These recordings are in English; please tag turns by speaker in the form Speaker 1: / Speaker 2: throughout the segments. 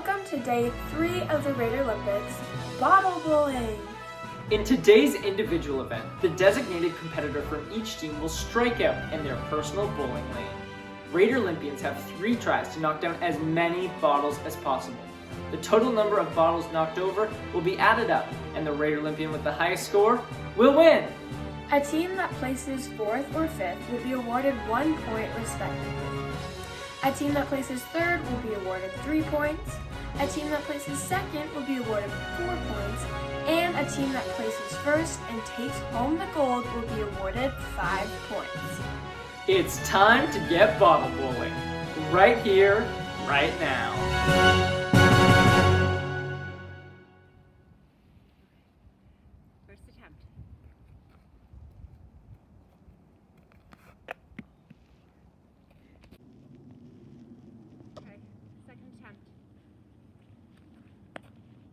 Speaker 1: Welcome to day 3 of the Raiderlympics, bottle bowling.
Speaker 2: In today's individual event, the designated competitor from each team will strike out in their personal bowling lane. Raiderlympians have 3 tries to knock down as many bottles as possible. The total number of bottles knocked over will be added up, and the Raiderlympian with the highest score will win.
Speaker 1: A team that places 4th or 5th will be awarded 1 point respectively. A team that places 3rd will be awarded 3 points. A team that places 2nd will be awarded 4 points. And a team that places 1st and takes home the gold will be awarded 5 points.
Speaker 2: It's time to get bottle bowling. Right here, right now.
Speaker 3: First attempt. Okay, second attempt.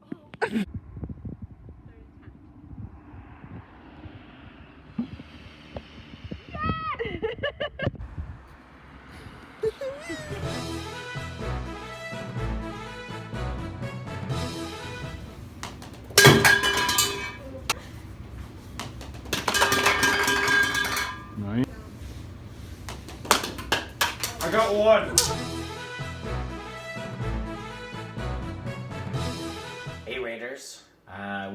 Speaker 3: Oh. Third attempt.
Speaker 4: Nice. I got one.
Speaker 5: Hey Raiders,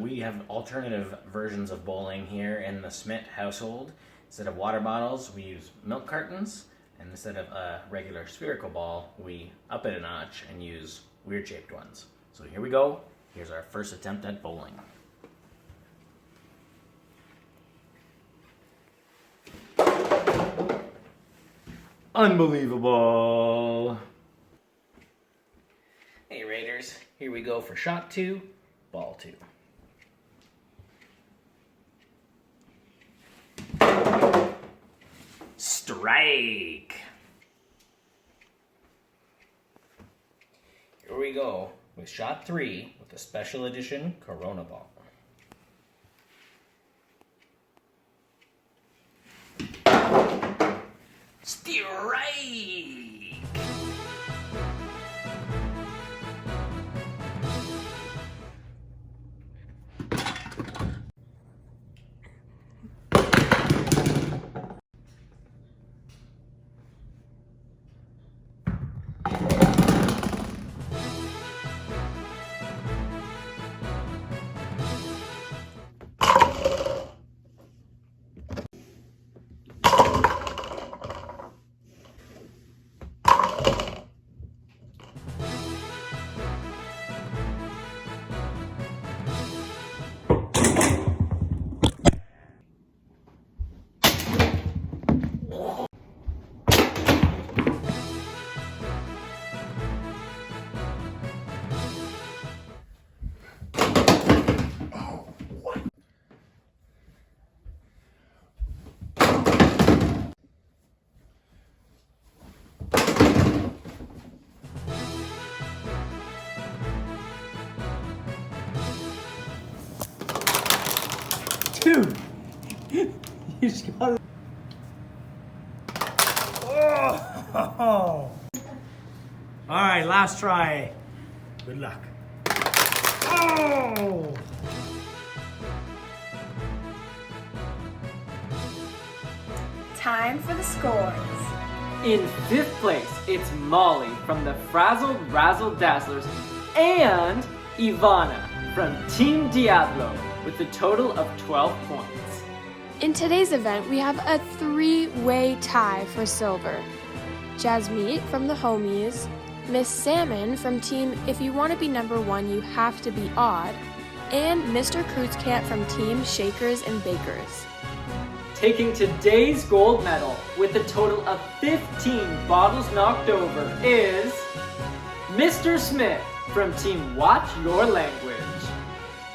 Speaker 5: we have alternative versions of bowling here in the Smith household. Instead of water bottles, we use milk cartons, and instead of a regular spherical ball, we up it a notch and use weird shaped ones. So here we go. Here's our first attempt at bowling. Unbelievable! Hey Raiders, here we go for shot 2, ball 2. Strike! Here we go with shot 3 with the special edition Corona ball. Strike!
Speaker 4: Dude, you just got it. Oh! All right, last try. Good luck. Oh!
Speaker 1: Time for the scores.
Speaker 2: In 5th place, it's Molly from the Frazzled Razzle Dazzlers and Ivana from Team Diablo with a total of 12 points.
Speaker 6: In today's event, we have a 3-way tie for silver. Jasmeet from the Homies, Miss Salmon from Team If You Want to Be Number 1, You Have to Be Odd, and Mr. Kreutzkamp from Team Shakers and Bakers.
Speaker 2: Taking today's gold medal with a total of 15 bottles knocked over is Mr. Smith from Team Watch Your Language.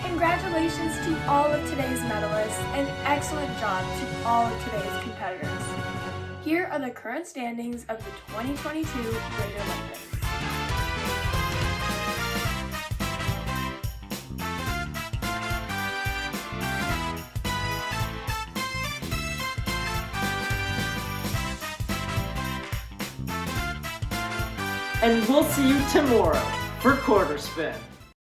Speaker 1: Congratulations to all of today's medalists and excellent job to all of today's competitors. Here are the current standings of the 2022 Raiderlympics.
Speaker 2: And we'll see you tomorrow for quarter spin.